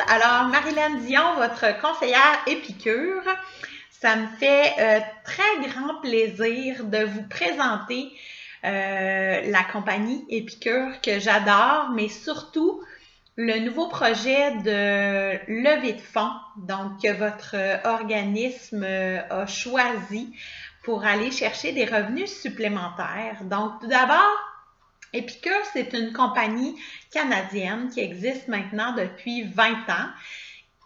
Alors, Marilyn Dion, votre conseillère Épicure, ça me fait très grand plaisir de vous présenter la compagnie Épicure que j'adore, mais surtout le nouveau projet de levée de fonds, donc que votre organisme a choisi pour aller chercher des revenus supplémentaires. Donc, tout d'abord, Épicure, c'est une compagnie canadienne qui existe maintenant depuis 20 ans,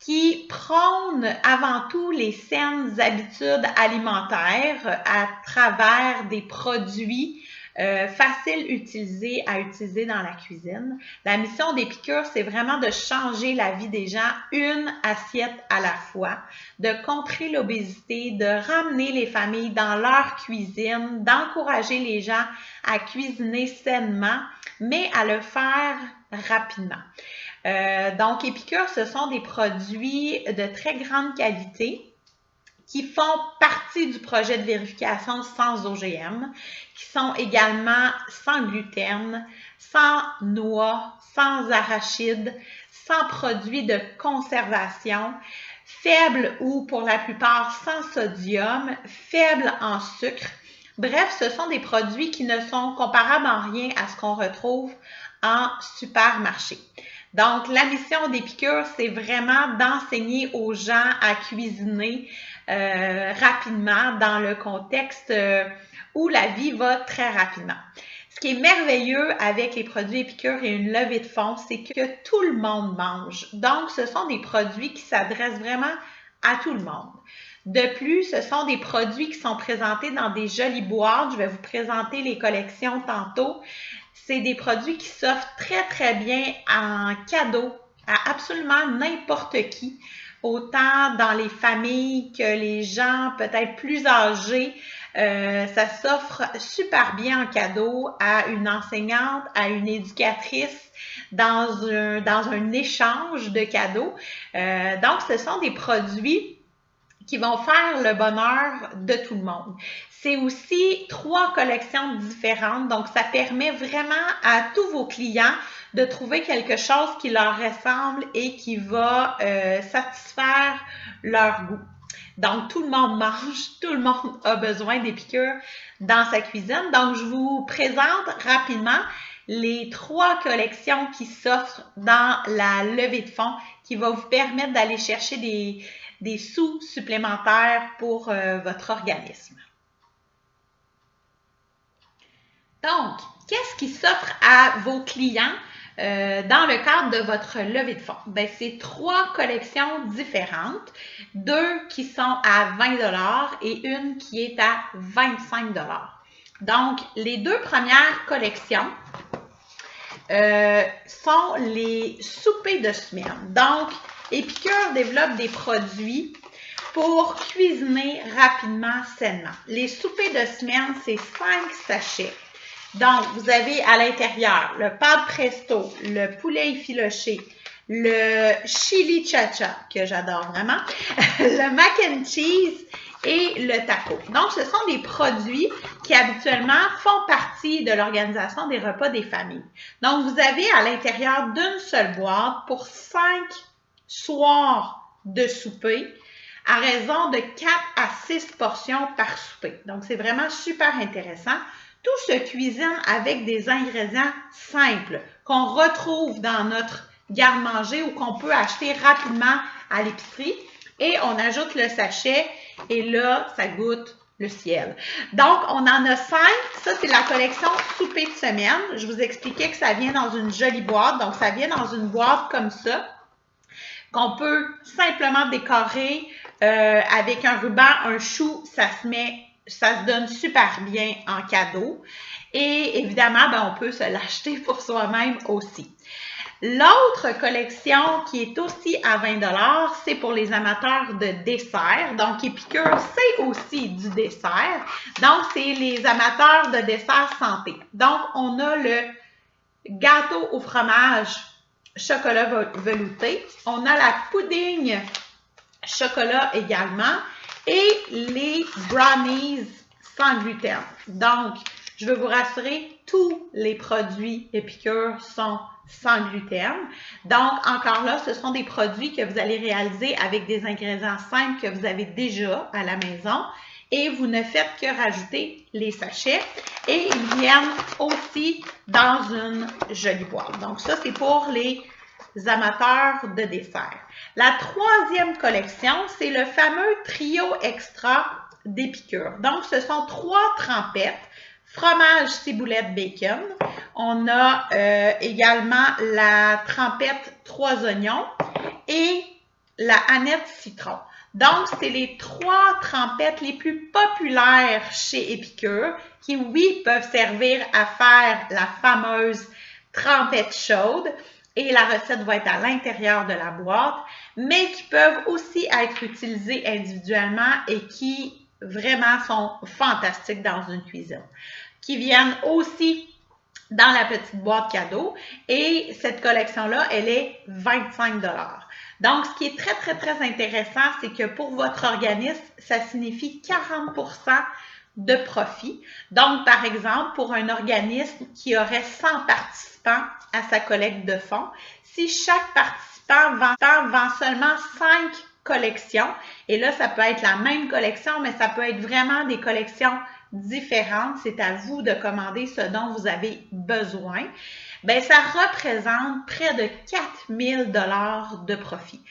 qui prône avant tout les saines habitudes alimentaires à travers des produits faciles à utiliser dans la cuisine. La mission d'Épicure, c'est vraiment de changer la vie des gens une assiette à la fois, de contrer l'obésité, de ramener les familles dans leur cuisine, d'encourager les gens à cuisiner sainement, mais à le faire rapidement. Donc, Épicure, ce sont des produits de très grande qualité qui font partie du projet de vérification sans OGM, qui sont également sans gluten, sans noix, sans arachides, sans produits de conservation, faibles ou pour la plupart sans sodium, faibles en sucre. Bref, ce sont des produits qui ne sont comparables en rien à ce qu'on retrouve en supermarché. Donc, la mission d'Épicure, c'est vraiment d'enseigner aux gens à cuisiner rapidement dans le contexte où la vie va très rapidement. Ce qui est merveilleux avec les produits Épicure et une levée de fonds, c'est que tout le monde mange. Donc, ce sont des produits qui s'adressent vraiment à tout le monde. De plus, ce sont des produits qui sont présentés dans des jolies boîtes. Je vais vous présenter les collections tantôt. C'est des produits qui s'offrent très, très bien en cadeau à absolument n'importe qui, autant dans les familles que les gens peut-être plus âgés. Ça s'offre super bien en cadeau à une enseignante, à une éducatrice, dans un échange de cadeaux. Donc, ce sont des produits qui vont faire le bonheur de tout le monde. C'est aussi 3 collections différentes, donc ça permet vraiment à tous vos clients de trouver quelque chose qui leur ressemble et qui va satisfaire leur goût. Donc, tout le monde mange, tout le monde a besoin d'Épicure dans sa cuisine. Donc, je vous présente rapidement les 3 collections qui s'offrent dans la levée de fonds qui va vous permettre d'aller chercher des sous supplémentaires pour votre organisme. Donc, qu'est-ce qui s'offre à vos clients dans le cadre de votre levée de fonds? Bien, c'est 3 collections différentes, 2 qui sont à 20 $ et une qui est à 25 $. Donc, les 2 premières collections sont les soupers de semaine. Donc, Épicure développe des produits pour cuisiner rapidement, sainement. Les soupers de semaine, c'est 5 sachets. Donc, vous avez à l'intérieur le pâte presto, le poulet effiloché, le chili cha-cha, que j'adore vraiment, le mac and cheese et le taco. Donc, ce sont des produits qui habituellement font partie de l'organisation des repas des familles. Donc, vous avez à l'intérieur d'une seule boîte pour 5 soirs de souper à raison de 4 à 6 portions par souper. Donc, c'est vraiment super intéressant. Tout se cuisine avec des ingrédients simples qu'on retrouve dans notre garde-manger ou qu'on peut acheter rapidement à l'épicerie. Et on ajoute le sachet et là, ça goûte le ciel. Donc, on en a 5. Ça, c'est la collection souper de semaine. Je vous expliquais que ça vient dans une jolie boîte. Donc, ça vient dans une boîte comme ça, qu'on peut simplement décorer avec un ruban, un chou. Ça se donne super bien en cadeau. Et évidemment, ben, on peut se l'acheter pour soi-même aussi. L'autre collection qui est aussi à 20 $, c'est pour les amateurs de dessert. Donc, Épicure, c'est aussi du dessert. Donc, c'est les amateurs de dessert santé. Donc, on a le gâteau au fromage chocolat velouté. On a la pudding chocolat également. Et les brownies sans gluten. Donc, Je veux vous rassurer, tous les produits Épicure sont sans gluten. Donc, encore là, ce sont des produits que vous allez réaliser avec des ingrédients simples que vous avez déjà à la maison et vous ne faites que rajouter les sachets et ils viennent aussi dans une jolie boîte. Donc, ça, c'est pour les amateurs de dessert. La troisième collection, c'est le fameux trio extra d'Épicure. Donc, ce sont 3 trempettes, fromage, ciboulette, bacon. On a également la trempette 3 oignons et la Annette citron. Donc, c'est les 3 trempettes les plus populaires chez Épicure qui, oui, peuvent servir à faire la fameuse trempette chaude et la recette va être à l'intérieur de la boîte, mais qui peuvent aussi être utilisées individuellement et qui vraiment sont fantastiques dans une cuisine, qui viennent aussi dans la petite boîte cadeau et cette collection-là, elle est 25 $. Donc, ce qui est très, très, très intéressant, c'est que pour votre organisme, ça signifie 40 % de profit. Donc, par exemple, pour un organisme qui aurait 100 participants à sa collecte de fonds, si chaque participant vend seulement 5 collections, et là, ça peut être la même collection, mais ça peut être vraiment des collections différentes. C'est à vous de commander ce dont vous avez besoin. Bien, ça représente près de 4 000 $ de profit.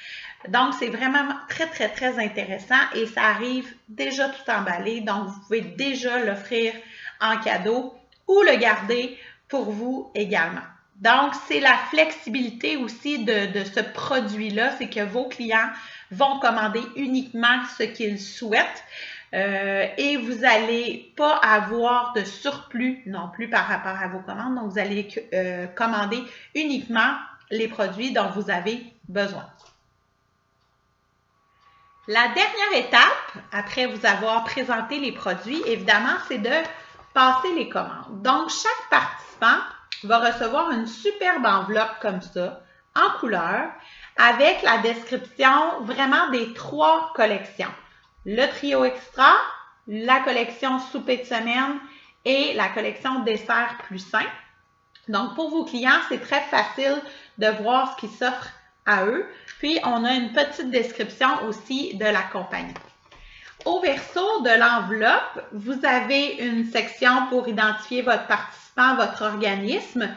Donc, c'est vraiment très, très, très intéressant et ça arrive déjà tout emballé. Donc, vous pouvez déjà l'offrir en cadeau ou le garder pour vous également. Donc, c'est la flexibilité aussi de ce produit-là, c'est que vos clients vont commander uniquement ce qu'ils souhaitent. Et vous n'allez pas avoir de surplus non plus par rapport à vos commandes. Donc, vous allez commander uniquement les produits dont vous avez besoin. La dernière étape, après vous avoir présenté les produits, évidemment, c'est de passer les commandes. Donc, chaque participant va recevoir une superbe enveloppe comme ça, en couleur, avec la description vraiment des 3 collections. Le trio extra, la collection souper de semaine et la collection dessert plus sain. Donc, pour vos clients, c'est très facile de voir ce qui s'offre à eux. Puis, on a une petite description aussi de la compagnie. Au verso de l'enveloppe, vous avez une section pour identifier votre participant, votre organisme.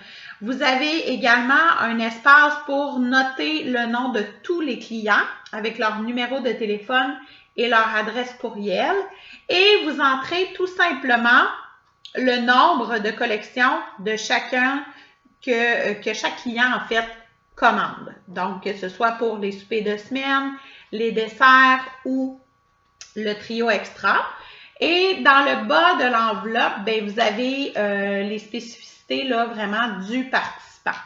Vous avez également un espace pour noter le nom de tous les clients avec leur numéro de téléphone et leur adresse courriel. Et vous entrez tout simplement le nombre de collections de chacun que chaque client, en fait, commande. Donc, que ce soit pour les soupers de semaine, les desserts ou le trio extra. Et dans le bas de l'enveloppe, bien, vous avez les spécificités là, vraiment du participant.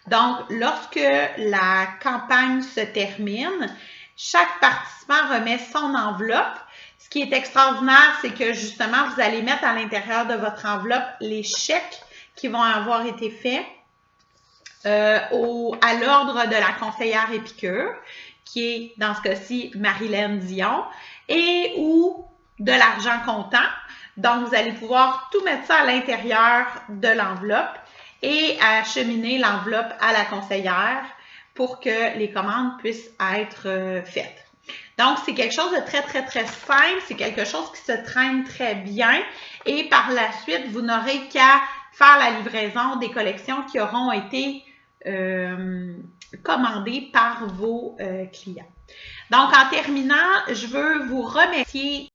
Donc, lorsque la campagne se termine, chaque participant remet son enveloppe. Ce qui est extraordinaire, c'est que justement, vous allez mettre à l'intérieur de votre enveloppe les chèques qui vont avoir été faits à l'ordre de la conseillère Épicure, qui est dans ce cas-ci Marilène Dion, et ou de l'argent comptant. Donc, vous allez pouvoir tout mettre ça à l'intérieur de l'enveloppe et acheminer l'enveloppe à la conseillère pour que les commandes puissent être faites. Donc, c'est quelque chose de très, très, très simple. C'est quelque chose qui se traîne très bien. Et par la suite, vous n'aurez qu'à faire la livraison des collections qui auront été commandées par vos clients. Donc, en terminant, je veux vous remercier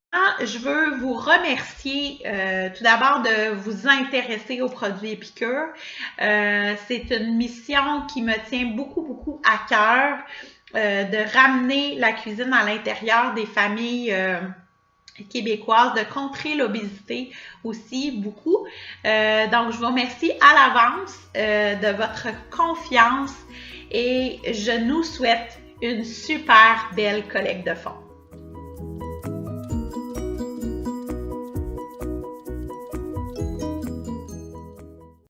tout d'abord de vous intéresser aux produits Épicure. C'est une mission qui me tient beaucoup, beaucoup à cœur de ramener la cuisine à l'intérieur des familles québécoises, de contrer l'obésité aussi beaucoup. Donc, je vous remercie à l'avance de votre confiance et je nous souhaite une super belle collecte de fonds.